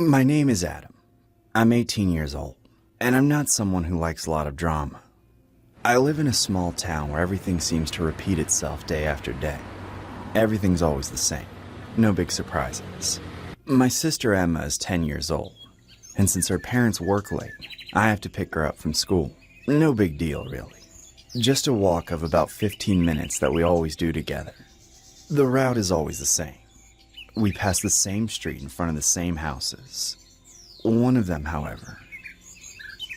My name is Adam. I'm 18 years old, and I'm not someone who likes a lot of drama. I live in a small town where everything seems to repeat itself day after day. Everything's always the same. No big surprises. My sister Emma is 10 years old, and since her parents work late, I have to pick her up from school. No big deal, really. Just a walk of about 15 minutes that we always do together. The route is always the same. We pass the same street in front of the same houses. One of them, however,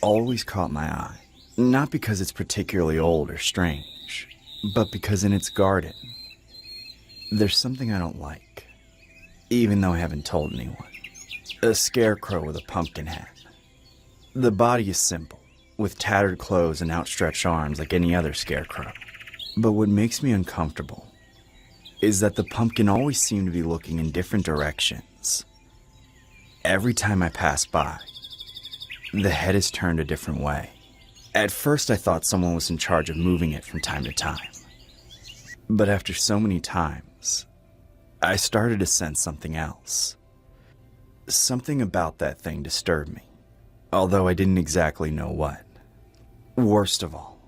always caught my eye. Not because it's particularly old or strange, but because in its garden, there's something I don't like, even though I haven't told anyone. A scarecrow with a pumpkin hat. The body is simple, with tattered clothes and outstretched arms like any other scarecrow. But what makes me uncomfortable is that the pumpkin always seemed to be looking in different directions. Every time I pass by, the head is turned a different way. At first I thought someone was in charge of moving it from time to time. But after so many times, I started to sense something else. Something about that thing disturbed me, although I didn't exactly know what. Worst of all,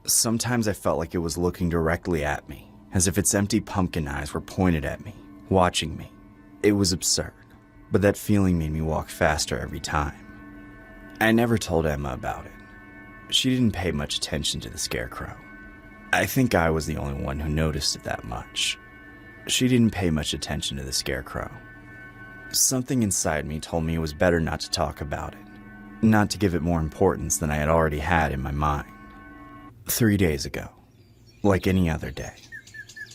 sometimes I felt like it was looking directly at me, as if its empty pumpkin eyes were pointed at me, watching me. It was absurd, but that feeling made me walk faster every time. I never told Emma about it. She didn't pay much attention to the scarecrow. I think I was the only one who noticed it that much. She didn't pay much attention to the scarecrow. Something inside me told me it was better not to talk about it, not to give it more importance than I had already had in my mind. 3 days ago, like any other day,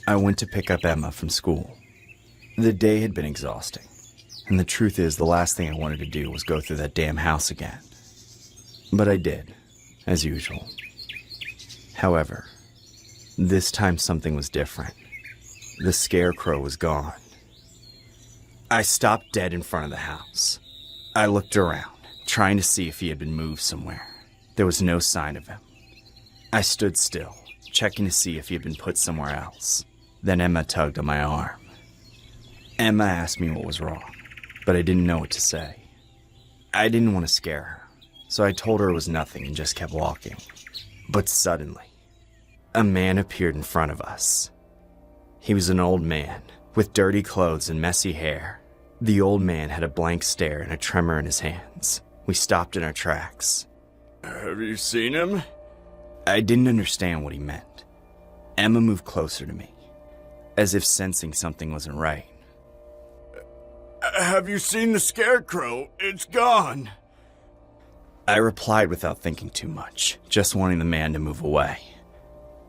I went to pick up Emma from school. The day had been exhausting, and the truth is the last thing I wanted to do was go through that damn house again. But I did, as usual. However, this time something was different. The scarecrow was gone. I stopped dead in front of the house. I looked around, trying to see if he had been moved somewhere. There was no sign of him. I stood still, checking to see if he had been put somewhere else. Then Emma tugged on my arm. Emma asked me what was wrong, but I didn't know what to say. I didn't want to scare her, so I told her it was nothing and just kept walking. But suddenly, a man appeared in front of us. He was an old man, with dirty clothes and messy hair. The old man had a blank stare and a tremor in his hands. We stopped in our tracks. Have you seen him? I didn't understand what he meant. Emma moved closer to me, as if sensing something wasn't right. Have you seen the scarecrow? It's gone. I replied without thinking too much, just wanting the man to move away.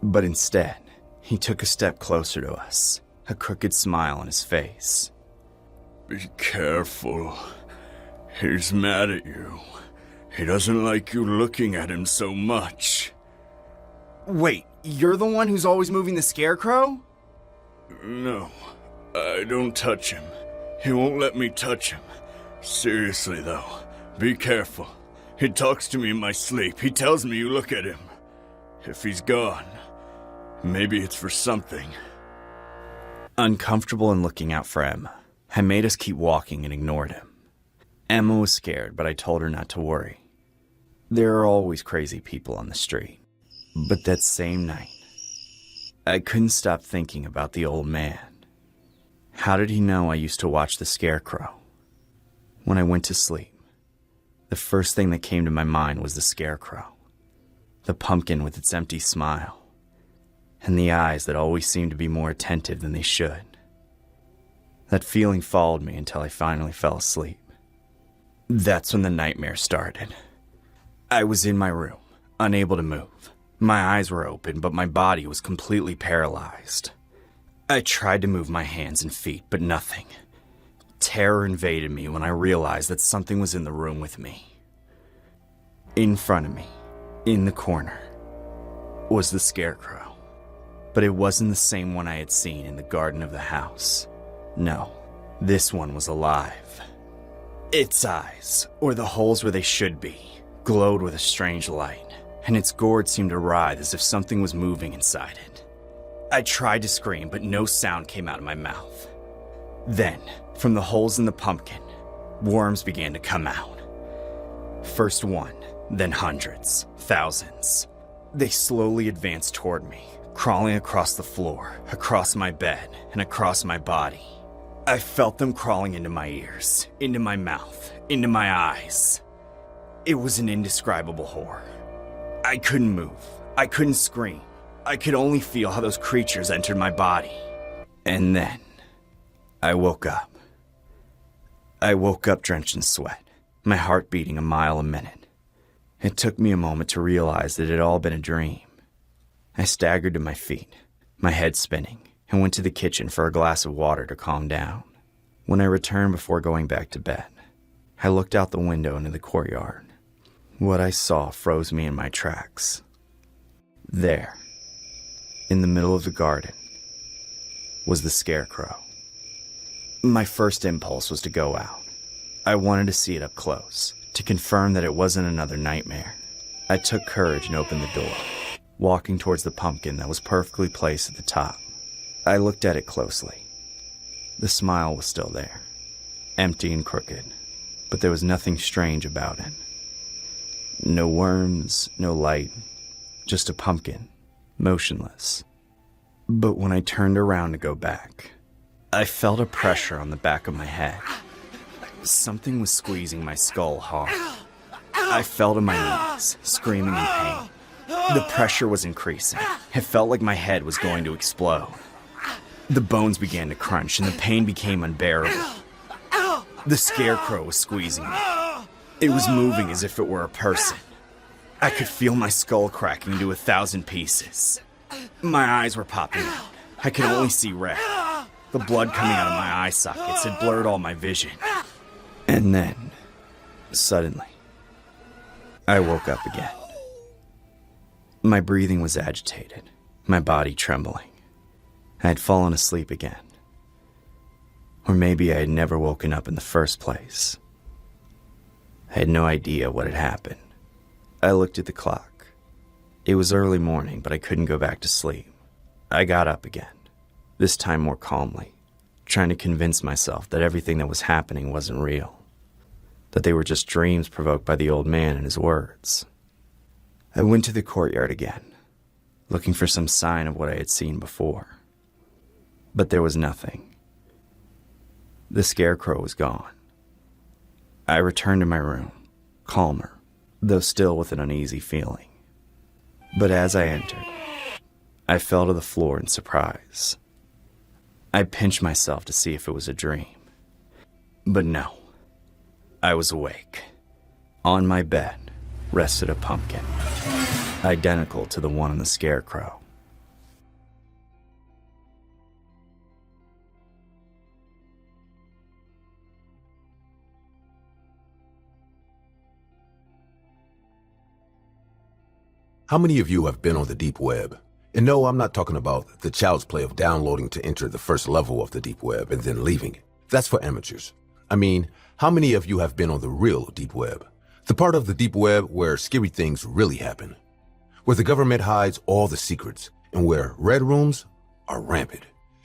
But instead, he took a step closer to us, a crooked smile on his face. Be careful. He's mad at you. He doesn't like you looking at him so much. Wait, you're the one who's always moving the scarecrow? No, I don't touch him. He won't let me touch him. Seriously, though, be careful. He talks to me in my sleep. He tells me you look at him. If he's gone, maybe it's for something. Uncomfortable and looking out for Emma, I made us keep walking and ignored him. Emma was scared, but I told her not to worry. There are always crazy people on the street. But that same night, I couldn't stop thinking about the old man. How did he know I used to watch the scarecrow? When I went to sleep, the first thing that came to my mind was the scarecrow. The pumpkin with its empty smile, and the eyes that always seemed to be more attentive than they should. That feeling followed me until I finally fell asleep. That's when the nightmare started. I was in my room, unable to move. My eyes were open, but my body was completely paralyzed. I tried to move my hands and feet, but nothing. Terror invaded me when I realized that something was in the room with me. In front of me, in the corner, was the scarecrow. But it wasn't the same one I had seen in the garden of the house. No, this one was alive. Its eyes, or the holes where they should be, glowed with a strange light, and its gourd seemed to writhe as if something was moving inside it. I tried to scream, but no sound came out of my mouth. Then, from the holes in the pumpkin, Worms began to come out. First one, then hundreds, thousands. They slowly advanced toward me, crawling across the floor, across my bed, and across my body. I felt them crawling into my ears, into my mouth, into my eyes. It was an indescribable horror. I couldn't move. I couldn't scream. I could only feel how those creatures entered my body. And then, I woke up. I woke up drenched in sweat, my heart beating a mile a minute. It took me a moment to realize that it had all been a dream. I staggered to my feet, my head spinning, and went to the kitchen for a glass of water to calm down. When I returned before going back to bed, I looked out the window into the courtyard. What I saw froze me in my tracks. There, in the middle of the garden, was the scarecrow. My first impulse was to go out. I wanted to see it up close, to confirm that it wasn't another nightmare. I took courage and opened the door, walking towards the pumpkin that was perfectly placed at the top. I looked at it closely. The smile was still there, empty and crooked, but there was nothing strange about it. No worms, no light, just a pumpkin, motionless. But when I turned around to go back, I felt a pressure on the back of my head. Something was squeezing my skull hard. I fell to my knees, screaming in pain. The pressure was increasing. It felt like my head was going to explode. The bones began to crunch and the pain became unbearable. The scarecrow was squeezing me. It was moving as if it were a person. I could feel my skull cracking into 1,000 pieces. My eyes were popping out. I could only see red. The blood coming out of my eye sockets had blurred all my vision. And then, suddenly, I woke up again. My breathing was agitated, my body trembling. I had fallen asleep again. Or maybe I had never woken up in the first place. I had no idea what had happened. I looked at the clock. It was early morning, but I couldn't go back to sleep. I got up again, this time more calmly, trying to convince myself that everything that was happening wasn't real, that they were just dreams provoked by the old man and his words. I went to the courtyard again, looking for some sign of what I had seen before. But there was nothing. The scarecrow was gone. I returned to my room, calmer, though still with an uneasy feeling. But as I entered, I fell to the floor in surprise. I pinched myself to see if it was a dream. But no, I was awake. On my bed rested a pumpkin, identical to the one on the scarecrow. How many of you have been on the deep web? And no, I'm not talking about the child's play of downloading to enter the first level of the deep web and then leaving. That's for amateurs. I mean, how many of you have been on the real deep web? The part of the deep web where scary things really happen. Where the government hides all the secrets and where red rooms are rampant.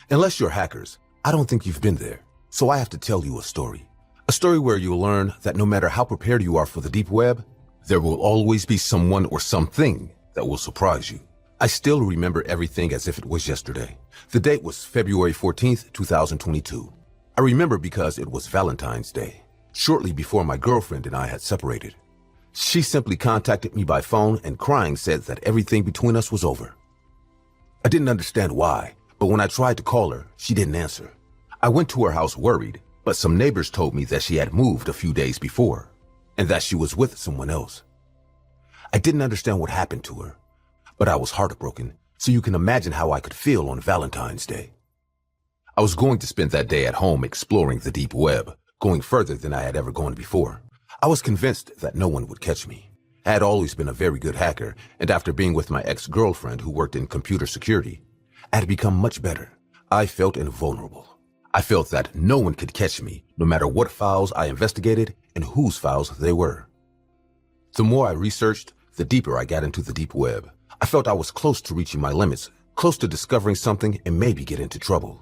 Unless you're hackers, I don't think you've been there. So I have to tell you a story. A story where you'll learn that no matter how prepared you are for the deep web, there will always be someone or something that will surprise you. I still remember everything as if it was yesterday. The date was February 14th, 2022. I remember because it was Valentine's Day, shortly before my girlfriend and I had separated. She simply contacted me by phone and crying said that everything between us was over. I didn't understand why, but when I tried to call her, she didn't answer. I went to her house worried, but some neighbors told me that she had moved a few days before and that she was with someone else. I didn't understand what happened to her, but I was heartbroken, so you can imagine how I could feel on Valentine's Day. I was going to spend that day at home exploring the deep web, going further than I had ever gone before. I was convinced that no one would catch me. I had always been a very good hacker, and after being with my ex-girlfriend who worked in computer security, I had become much better. I felt invulnerable. I felt that no one could catch me, no matter what files I investigated and whose files they were. The more I researched, the deeper I got into the deep web. I felt I was close to reaching my limits, close to discovering something and maybe get into trouble.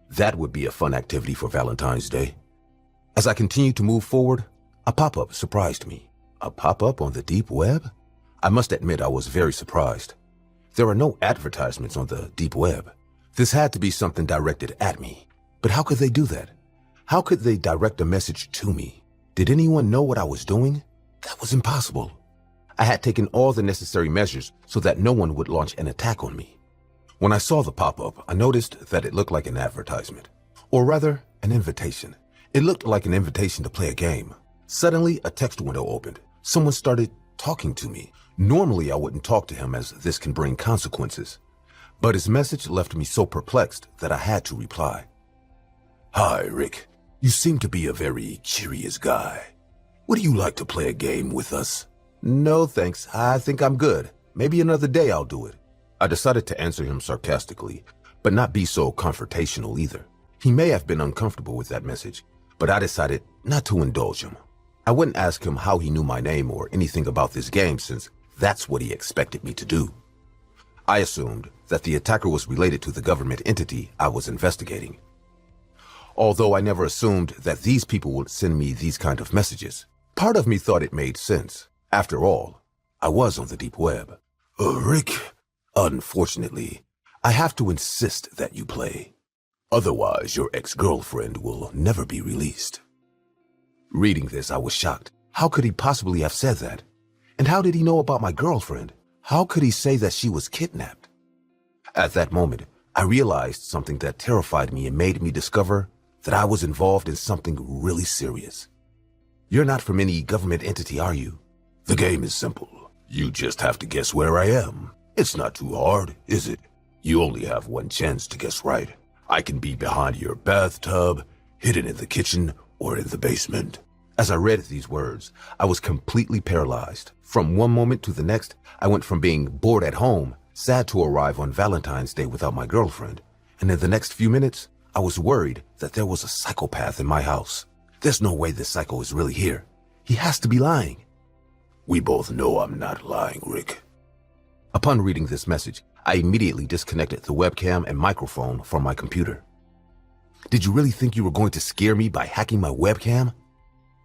That would be a fun activity for Valentine's Day. As I continued to move forward, a pop-up surprised me. A pop-up on the deep web? I must admit I was very surprised. There are no advertisements on the deep web. This had to be something directed at me. But how could they do that? How could they direct a message to me? Did anyone know what I was doing? That was impossible. I had taken all the necessary measures so that no one would launch an attack on me. When I saw the pop-up, I noticed that it looked like an advertisement. Or rather, an invitation. It looked like an invitation to play a game. Suddenly, a text window opened. Someone started talking to me. Normally, I wouldn't talk to him as this can bring consequences. But his message left me so perplexed that I had to reply. Hi, Rick. You seem to be a very curious guy. Would you like to play a game with us? No, thanks. I think I'm good. Maybe another day I'll do it. I decided to answer him sarcastically, but not be so confrontational either. He may have been uncomfortable with that message, but I decided not to indulge him. I wouldn't ask him how he knew my name or anything about this game since that's what he expected me to do. I assumed that the attacker was related to the government entity I was investigating. Although I never assumed that these people would send me these kind of messages. Part of me thought it made sense. After all, I was on the deep web. Rick, unfortunately, I have to insist that you play. Otherwise, your ex-girlfriend will never be released. Reading this, I was shocked. How could he possibly have said that? And how did he know about my girlfriend? How could he say that she was kidnapped? At that moment, I realized something that terrified me and made me discover that I was involved in something really serious. You're not from any government entity, are you? The game is simple. You just have to guess where I am. It's not too hard, is it? You only have one chance to guess right. I can be behind your bathtub, hidden in the kitchen, or in the basement. As I read these words, I was completely paralyzed. From one moment to the next, I went from being bored at home, sad to arrive on Valentine's Day without my girlfriend. And in the next few minutes, I was worried that there was a psychopath in my house. There's no way this psycho is really here. He has to be lying. We both know I'm not lying, Rick. Upon reading this message, I immediately disconnected the webcam and microphone from my computer. Did you really think you were going to scare me by hacking my webcam?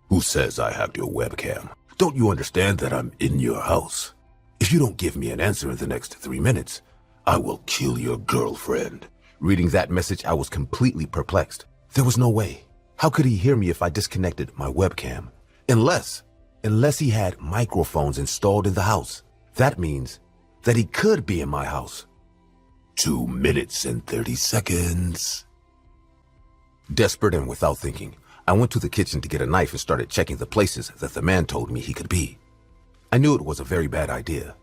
Who says I hacked your webcam? Don't you understand that I'm in your house? If you don't give me an answer in the next 3 minutes, I will kill your girlfriend. Reading that message, I was completely perplexed. There was no way. How could he hear me if I disconnected my webcam? Unless he had microphones installed in the house. That means that he could be in my house. 2 minutes and 30 seconds. Desperate and without thinking, I went to the kitchen to get a knife and started checking the places that the man told me he could be. I knew it was a very bad idea.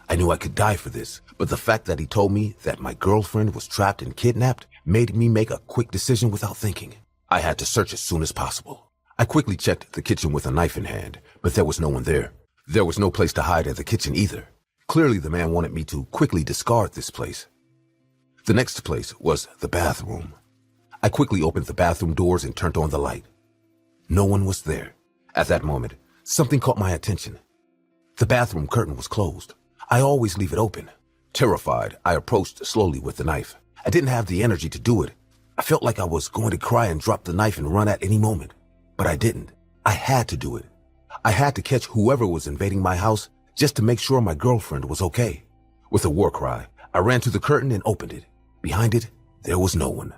I knew I could die for this, but the fact that he told me that my girlfriend was trapped and kidnapped made me make a quick decision without thinking. I had to search as soon as possible. I quickly checked the kitchen with a knife in hand, but there was no one there. There was no place to hide at the kitchen either. Clearly, the man wanted me to quickly discard this place. The next place was the bathroom. I quickly opened the bathroom doors and turned on the light. No one was there. At that moment, something caught my attention. The bathroom curtain was closed. I always leave it open. Terrified, I approached slowly with the knife. I didn't have the energy to do it. I felt like I was going to cry and drop the knife and run at any moment. But I didn't. I had to do it. I had to catch whoever was invading my house just to make sure my girlfriend was okay. With a war cry, I ran to the curtain and opened it. Behind it, there was no one.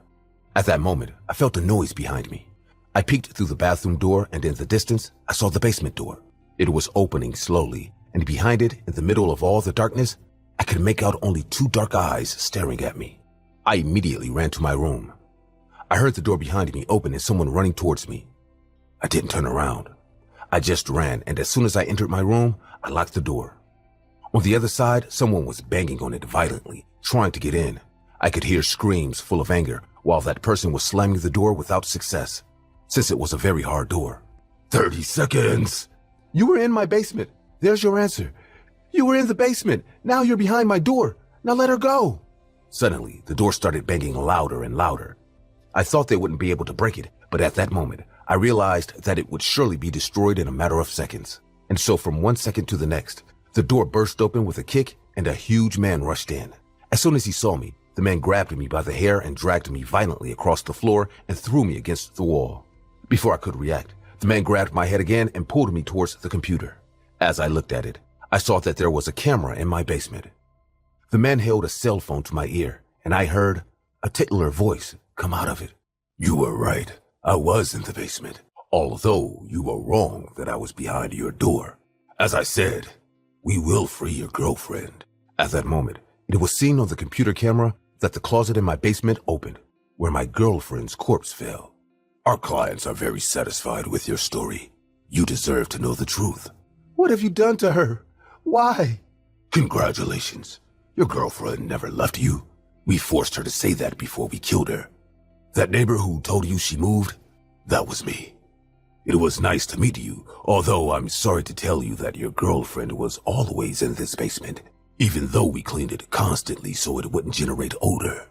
At that moment, I felt a noise behind me. I peeked through the bathroom door, and in the distance, I saw the basement door. It was opening slowly, and behind it, in the middle of all the darkness, I could make out only 2 dark eyes staring at me. I immediately ran to my room. I heard the door behind me open and someone running towards me. I didn't turn around. I just ran, and as soon as I entered my room, I locked the door. On the other side, someone was banging on it violently, trying to get in. I could hear screams full of anger, while that person was slamming the door without success, since it was a very hard door. 30 seconds! You were in my basement. There's your answer. You were in the basement. Now you're behind my door. Now let her go. Suddenly, the door started banging louder and louder. I thought they wouldn't be able to break it, but at that moment, I realized that it would surely be destroyed in a matter of seconds. And so from 1 second to the next, the door burst open with a kick and a huge man rushed in. As soon as he saw me, the man grabbed me by the hair and dragged me violently across the floor and threw me against the wall. Before I could react, the man grabbed my head again and pulled me towards the computer. As I looked at it, I saw that there was a camera in my basement. The man held a cell phone to my ear, and I heard a titular voice come out of it. You were right. I was in the basement, although you were wrong that I was behind your door. As I said, we will free your girlfriend. At that moment, it was seen on the computer camera that the closet in my basement opened, where my girlfriend's corpse fell. Our clients are very satisfied with your story. You deserve to know the truth. What have you done to her? Why? Congratulations. Your girlfriend never left you. We forced her to say that before we killed her. That neighbor who told you she moved, that was me. It was nice to meet you, although I'm sorry to tell you that your girlfriend was always in this basement, even though we cleaned it constantly so it wouldn't generate odor.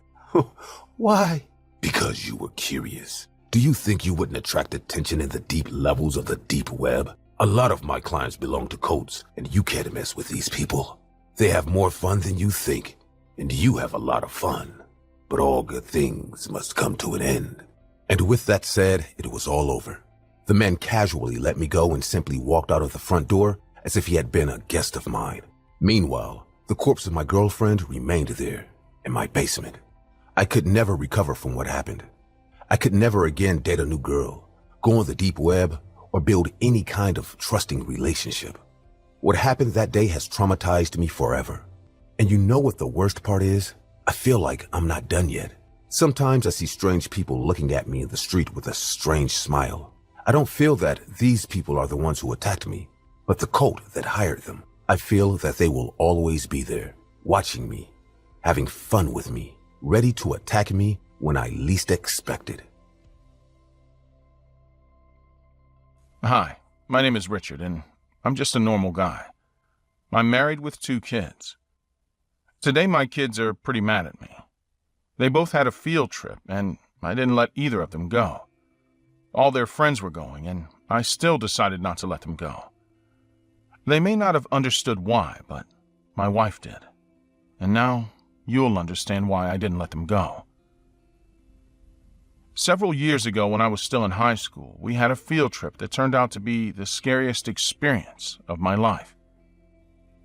Why? Because you were curious. Do you think you wouldn't attract attention in the deep levels of the deep web? A lot of my clients belong to cults, and you can't mess with these people. They have more fun than you think, and you have a lot of fun. But all good things must come to an end. And with that said, it was all over. The man casually let me go and simply walked out of the front door as if he had been a guest of mine. Meanwhile, the corpse of my girlfriend remained there, in my basement. I could never recover from what happened. I could never again date a new girl, go on the deep web, or build any kind of trusting relationship. What happened that day has traumatized me forever. And you know what the worst part is? I feel like I'm not done yet. Sometimes I see strange people looking at me in the street with a strange smile. I don't feel that these people are the ones who attacked me, but the cult that hired them. I feel that they will always be there, watching me, having fun with me, ready to attack me when I least expect it. Hi, my name is Richard, and I'm just a normal guy. I'm married with 2 kids. Today my kids are pretty mad at me. They both had a field trip, and I didn't let either of them go. All their friends were going, and I still decided not to let them go. They may not have understood why, but my wife did. And now you'll understand why I didn't let them go. Several years ago, when I was still in high school, we had a field trip that turned out to be the scariest experience of my life.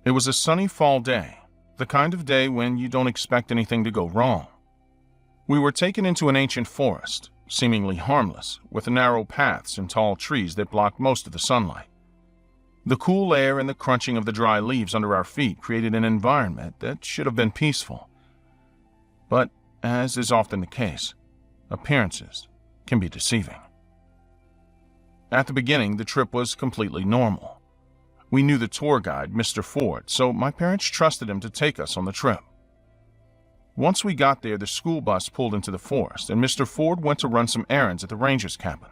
It was a sunny fall day, the kind of day when you don't expect anything to go wrong. We were taken into an ancient forest, seemingly harmless, with narrow paths and tall trees that blocked most of the sunlight. The cool air and the crunching of the dry leaves under our feet created an environment that should have been peaceful. But, as is often the case, appearances can be deceiving. At the beginning, the trip was completely normal. We knew the tour guide, Mr. Ford, so my parents trusted him to take us on the trip. Once we got there, the school bus pulled into the forest, and Mr. Ford went to run some errands at the ranger's cabin.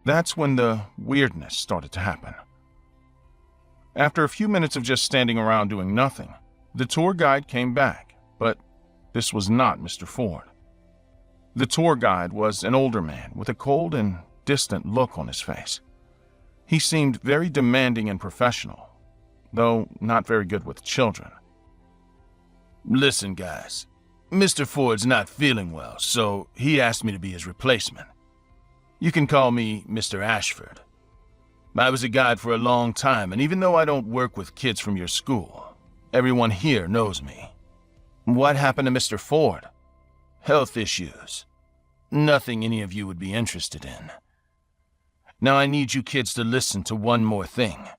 That's when the weirdness started to happen. After a few minutes of just standing around doing nothing, the tour guide came back, but this was not Mr. Ford. The tour guide was an older man with a cold and distant look on his face. He seemed very demanding and professional, though not very good with children. Listen, guys, Mr. Ford's not feeling well, so he asked me to be his replacement. You can call me Mr. Ashford. I was a guide for a long time, and even though I don't work with kids from your school, everyone here knows me. What happened to Mr. Ford? Health issues. Nothing any of you would be interested in. Now I need you kids to listen to one more thing.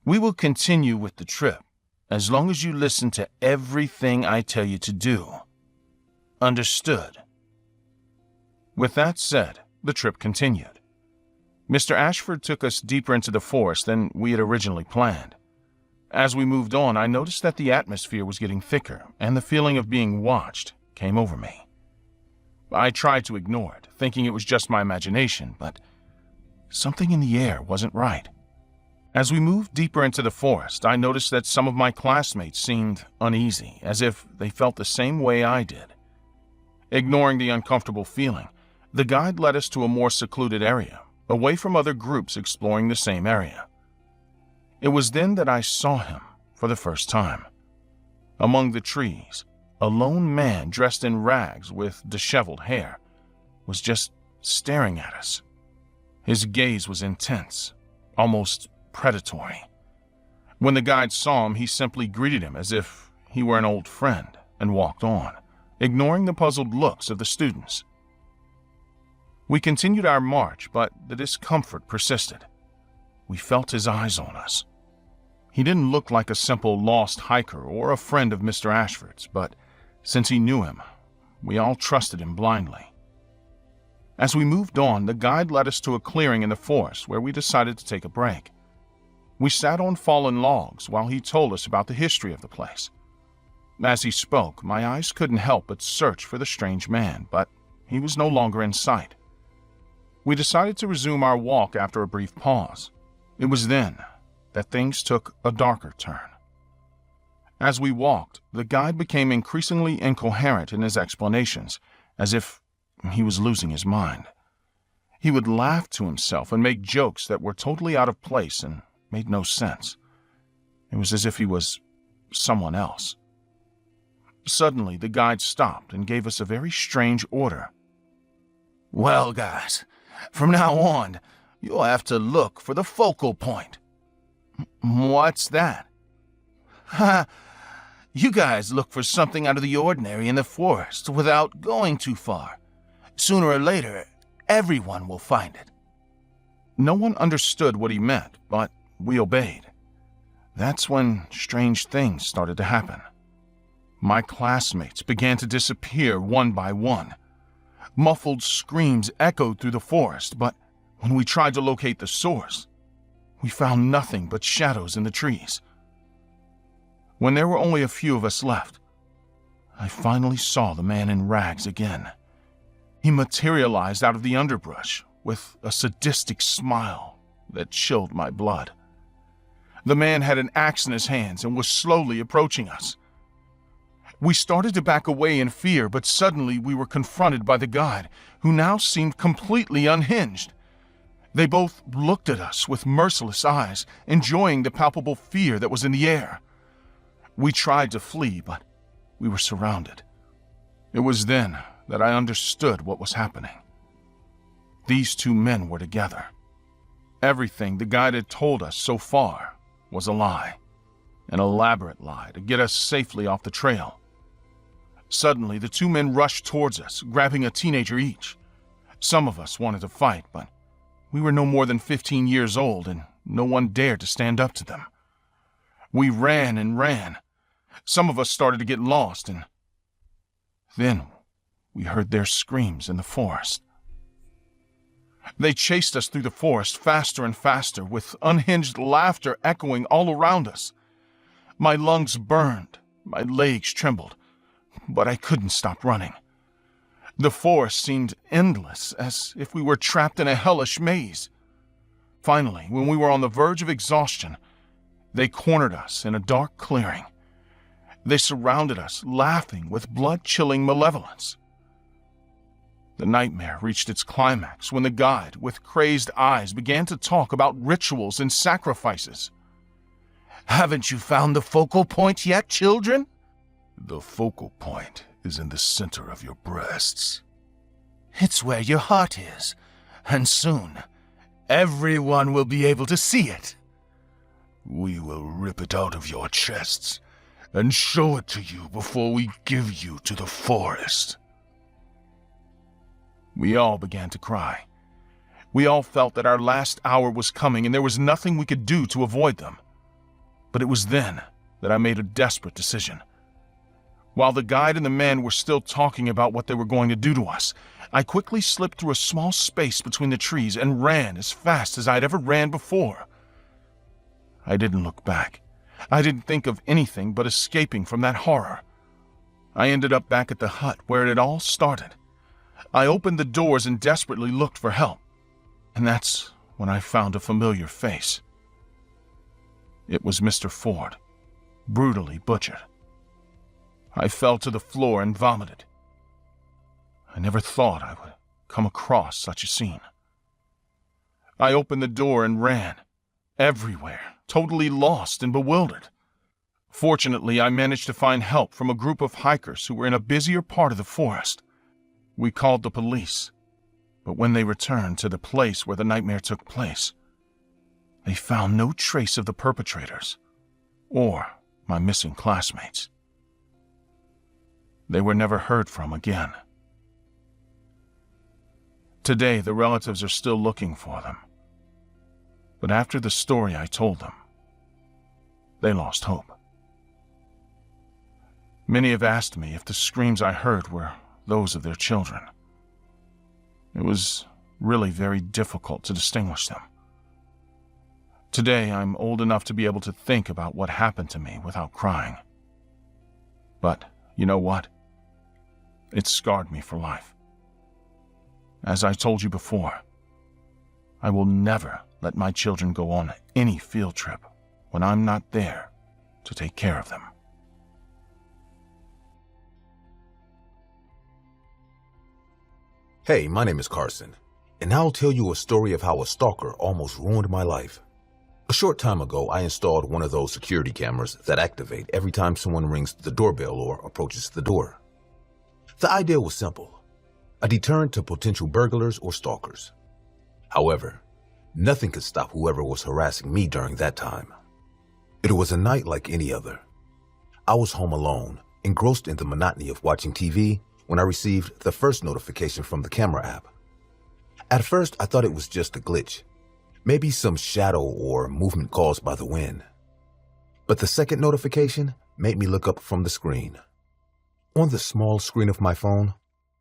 We will continue with the trip, as long as you listen to everything I tell you to do. Understood? With that said, the trip continued. Mr. Ashford took us deeper into the forest than we had originally planned. As we moved on, I noticed that the atmosphere was getting thicker, and the feeling of being watched came over me. I tried to ignore it, thinking it was just my imagination, but something in the air wasn't right. As we moved deeper into the forest, I noticed that some of my classmates seemed uneasy, as if they felt the same way I did. Ignoring the uncomfortable feeling, the guide led us to a more secluded area, away from other groups exploring the same area. It was then that I saw him for the first time. Among the trees, a lone man dressed in rags with disheveled hair was just staring at us. His gaze was intense, almost predatory. When the guide saw him, he simply greeted him as if he were an old friend and walked on, ignoring the puzzled looks of the students. We continued our march, but the discomfort persisted. We felt his eyes on us. He didn't look like a simple lost hiker or a friend of Mr. Ashford's, but since he knew him, we all trusted him blindly. As we moved on, the guide led us to a clearing in the forest where we decided to take a break. We sat on fallen logs while he told us about the history of the place. As he spoke, my eyes couldn't help but search for the strange man, but he was no longer in sight. We decided to resume our walk after a brief pause. It was then that things took a darker turn. As we walked, the guide became increasingly incoherent in his explanations, as if he was losing his mind. He would laugh to himself and make jokes that were totally out of place and made no sense. It was as if he was someone else. Suddenly, the guide stopped and gave us a very strange order. "Well, guys, from now on, you'll have to look for the focal point." "What's that?" "Ha! You guys look for something out of the ordinary in the forest without going too far. Sooner or later, everyone will find it." No one understood what he meant, but we obeyed. That's when strange things started to happen. My classmates began to disappear one by one. Muffled screams echoed through the forest, but when we tried to locate the source, we found nothing but shadows in the trees. When there were only a few of us left, I finally saw the man in rags again. He materialized out of the underbrush with a sadistic smile that chilled my blood. The man had an axe in his hands and was slowly approaching us. We started to back away in fear, but suddenly we were confronted by the guide, who now seemed completely unhinged. They both looked at us with merciless eyes, enjoying the palpable fear that was in the air. We tried to flee, but we were surrounded. It was then that I understood what was happening. These two men were together. Everything the guide had told us so far was a lie, an elaborate lie to get us safely off the trail. Suddenly, the two men rushed towards us, grabbing a teenager each. Some of us wanted to fight, but we were no more than 15 years old, and no one dared to stand up to them. We ran and ran. Some of us started to get lost, and then we heard their screams in the forest. They chased us through the forest faster and faster, with unhinged laughter echoing all around us. My lungs burned, my legs trembled, but I couldn't stop running. The forest seemed endless, as if we were trapped in a hellish maze. Finally, when we were on the verge of exhaustion, they cornered us in a dark clearing. They surrounded us, laughing with blood-chilling malevolence. The nightmare reached its climax when the guide, with crazed eyes, began to talk about rituals and sacrifices. "Haven't you found the focal point yet, children?" The focal point is in the center of your breasts. "It's where your heart is, and soon everyone will be able to see it." We will rip it out of your chests and show it to you before we give you to the forest." We all began to cry. We all felt that our last hour was coming and there was nothing we could do to avoid them. But it was then that I made a desperate decision. While the guide and the man were still talking about what they were going to do to us, I quickly slipped through a small space between the trees and ran as fast as I'd ever ran before. I didn't look back. I didn't think of anything but escaping from that horror. I ended up back at the hut where it had all started. I opened the doors and desperately looked for help, and that's when I found a familiar face. It was Mr. Ford, brutally butchered. I fell to the floor and vomited. I never thought I would come across such a scene. I opened the door and ran, everywhere, totally lost and bewildered. Fortunately, I managed to find help from a group of hikers who were in a busier part of the forest. We called the police, But when they returned to the place where the nightmare took place, they found no trace of the perpetrators or my missing classmates. They were never heard from again. Today, the relatives are still looking for them. But after the story I told them, they lost hope. Many have asked me if the screams I heard were those of their children. It was really very difficult to distinguish them. Today, I'm old enough to be able to think about what happened to me without crying. But you know what? It scarred me for life. As I told you before, I will never let my children go on any field trip when I'm not there to take care of them. Hey, my name is Carson, and I'll tell you a story of how a stalker almost ruined my life. A short time ago, I installed one of those security cameras that activate every time someone rings the doorbell or approaches the door. The idea was simple, a deterrent to potential burglars or stalkers. However, nothing could stop whoever was harassing me during that time. It was a night like any other. I was home alone, engrossed in the monotony of watching TV, when I received the first notification from the camera app. At first, I thought it was just a glitch, maybe some shadow or movement caused by the wind. But the second notification made me look up from the screen. On the small screen of my phone,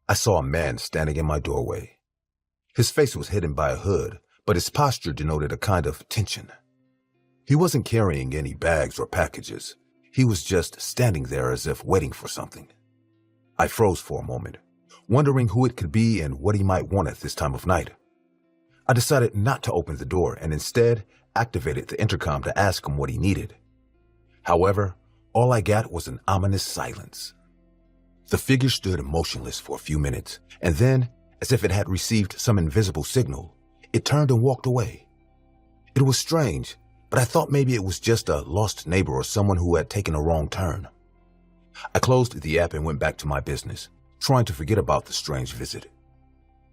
I saw a man standing in my doorway. His face was hidden by a hood, but his posture denoted a kind of tension. He wasn't carrying any bags or packages. He was just standing there as if waiting for something. I froze for a moment, wondering who it could be and what he might want at this time of night. I decided not to open the door and instead activated the intercom to ask him what he needed. However, all I got was an ominous silence. The figure stood motionless for a few minutes, and then, as if it had received some invisible signal, it turned and walked away. It was strange, but I thought maybe it was just a lost neighbor or someone who had taken a wrong turn. I closed the app and went back to my business, trying to forget about the strange visit.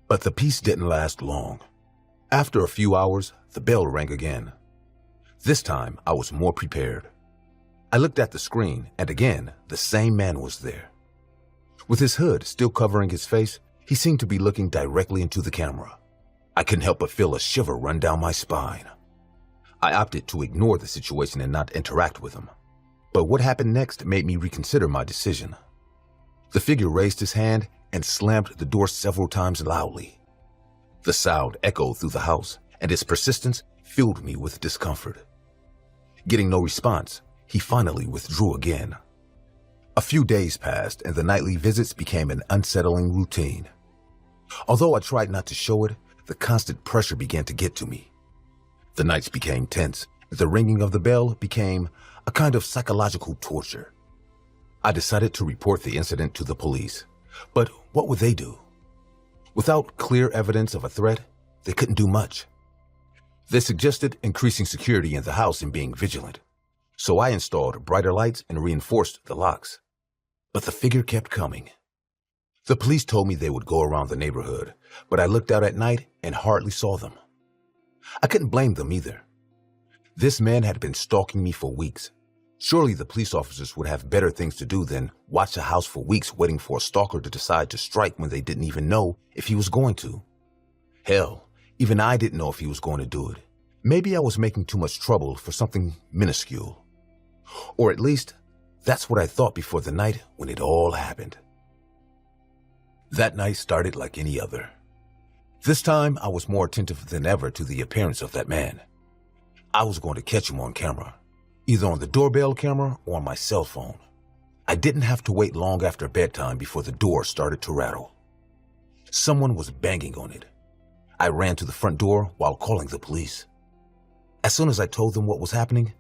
But the peace didn't last long. After a few hours, the bell rang again. This time, I was more prepared. I looked at the screen, and again, the same man was there. With his hood still covering his face, he seemed to be looking directly into the camera. I couldn't help but feel a shiver run down my spine. I opted to ignore the situation and not interact with him. But what happened next made me reconsider my decision. The figure raised his hand and slammed the door several times loudly. The sound echoed through the house, and its persistence filled me with discomfort. Getting no response, he finally withdrew again. A few days passed, and the nightly visits became an unsettling routine. Although I tried not to show it, the constant pressure began to get to me. The nights became tense, and the ringing of the bell became a kind of psychological torture. I decided to report the incident to the police, but what would they do? Without clear evidence of a threat, they couldn't do much. They suggested increasing security in the house and being vigilant, so I installed brighter lights and reinforced the locks. But the figure kept coming. The police told me they would go around the neighborhood, but I looked out at night and hardly saw them. I couldn't blame them either. This man had been stalking me for weeks. Surely the police officers would have better things to do than watch a house for weeks waiting for a stalker to decide to strike when they didn't even know if he was going to. Hell, even I didn't know if he was going to do it. Maybe I was making too much trouble for something minuscule. Or at least, that's what I thought before the night when it all happened. That night started like any other. This time, I was more attentive than ever to the appearance of that man. I was going to catch him on camera, either on the doorbell camera or on my cell phone. I didn't have to wait long after bedtime before the door started to rattle. Someone was banging on it. I ran to the front door while calling the police. As soon as I told them what was happening,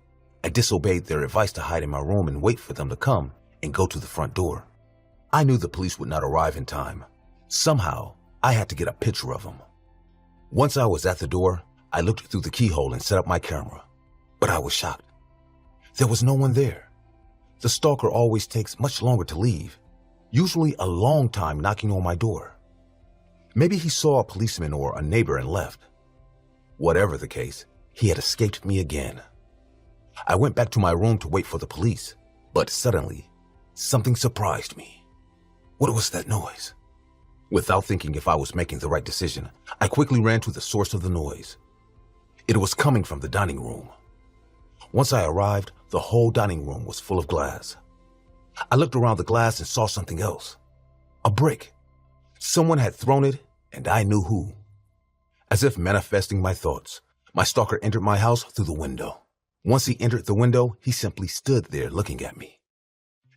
I disobeyed their advice to hide in my room and wait for them to come and go to the front door. I knew the police would not arrive in time. Somehow, I had to get a picture of him. Once I was at the door, I looked through the keyhole and set up my camera, but I was shocked. There was no one there. The stalker always takes much longer to leave, usually a long time knocking on my door. Maybe he saw a policeman or a neighbor and left. Whatever the case, he had escaped me again. I went back to my room to wait for the police, but suddenly, something surprised me. What was that noise? Without thinking if I was making the right decision, I quickly ran to the source of the noise. It was coming from the dining room. Once I arrived, the whole dining room was full of glass. I looked around the glass and saw something else. A brick. Someone had thrown it, and I knew who. As if manifesting my thoughts, my stalker entered my house through the window. Once he entered the window, he simply stood there looking at me.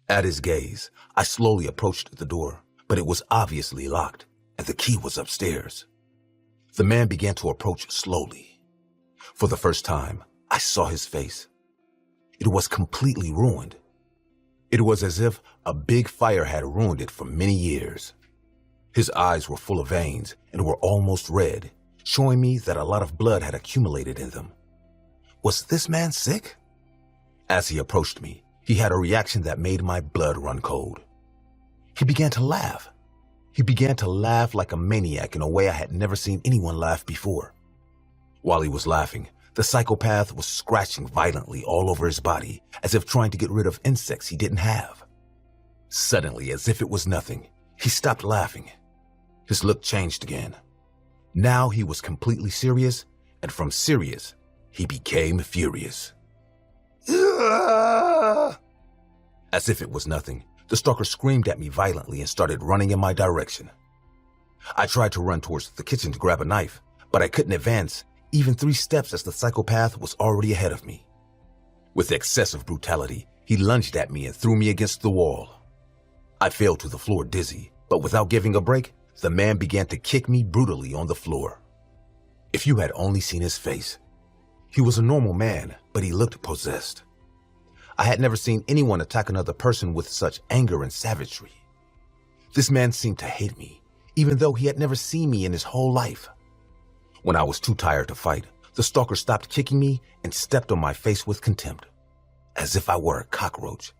At his gaze, I slowly approached the door, but it was obviously locked, and the key was upstairs. The man began to approach slowly. For the first time, I saw his face. It was completely ruined. It was as if a big fire had ruined it for many years. His eyes were full of veins and were almost red, showing me that a lot of blood had accumulated in them. Was this man sick? As he approached me, he had a reaction that made my blood run cold. He began to laugh. He began to laugh like a maniac in a way I had never seen anyone laugh before. While he was laughing, the psychopath was scratching violently all over his body, as if trying to get rid of insects he didn't have. Suddenly, as if it was nothing, he stopped laughing. His look changed again. Now he was completely serious, and from serious, he became furious. As if it was nothing, the stalker screamed at me violently and started running in my direction. I tried to run towards the kitchen to grab a knife, but I couldn't advance even 3 steps as the psychopath was already ahead of me. With excessive brutality, he lunged at me and threw me against the wall. I fell to the floor dizzy, but without giving a break, the man began to kick me brutally on the floor. If you had only seen his face. He was a normal man, but he looked possessed. I had never seen anyone attack another person with such anger and savagery. This man seemed to hate me, even though he had never seen me in his whole life. When I was too tired to fight, the stalker stopped kicking me and stepped on my face with contempt, as if I were a cockroach.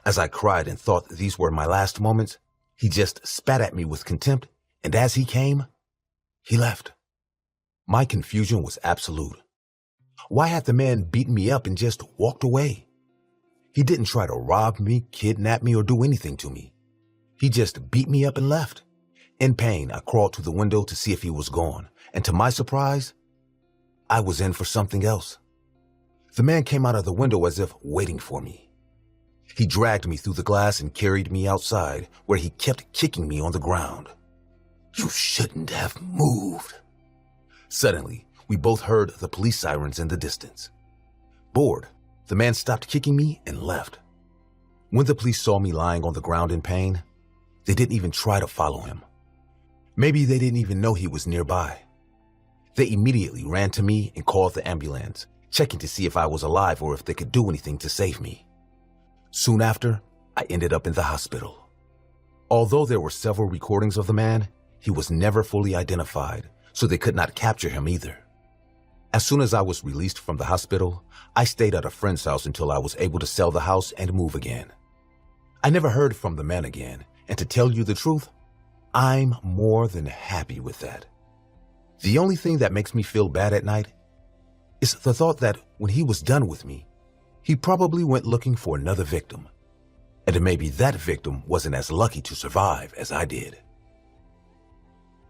As I cried and thought these were my last moments, he just spat at me with contempt, and as he came, he left. My confusion was absolute. Why had the man beaten me up and just walked away? He didn't try to rob me, kidnap me, or do anything to me. He just beat me up and left. In pain, I crawled to the window to see if he was gone, and to my surprise, I was in for something else. The man came out of the window as if waiting for me. He dragged me through the glass and carried me outside, where he kept kicking me on the ground. You shouldn't have moved. Suddenly, we both heard the police sirens in the distance. Bored, the man stopped kicking me and left. When the police saw me lying on the ground in pain, they didn't even try to follow him. Maybe they didn't even know he was nearby. They immediately ran to me and called the ambulance, checking to see if I was alive or if they could do anything to save me. Soon after, I ended up in the hospital. Although there were several recordings of the man, he was never fully identified, so they could not capture him either. As soon as I was released from the hospital, I stayed at a friend's house until I was able to sell the house and move again. I never heard from the man again, and to tell you the truth, I'm more than happy with that. The only thing that makes me feel bad at night is the thought that when he was done with me, he probably went looking for another victim. And maybe that victim wasn't as lucky to survive as I did.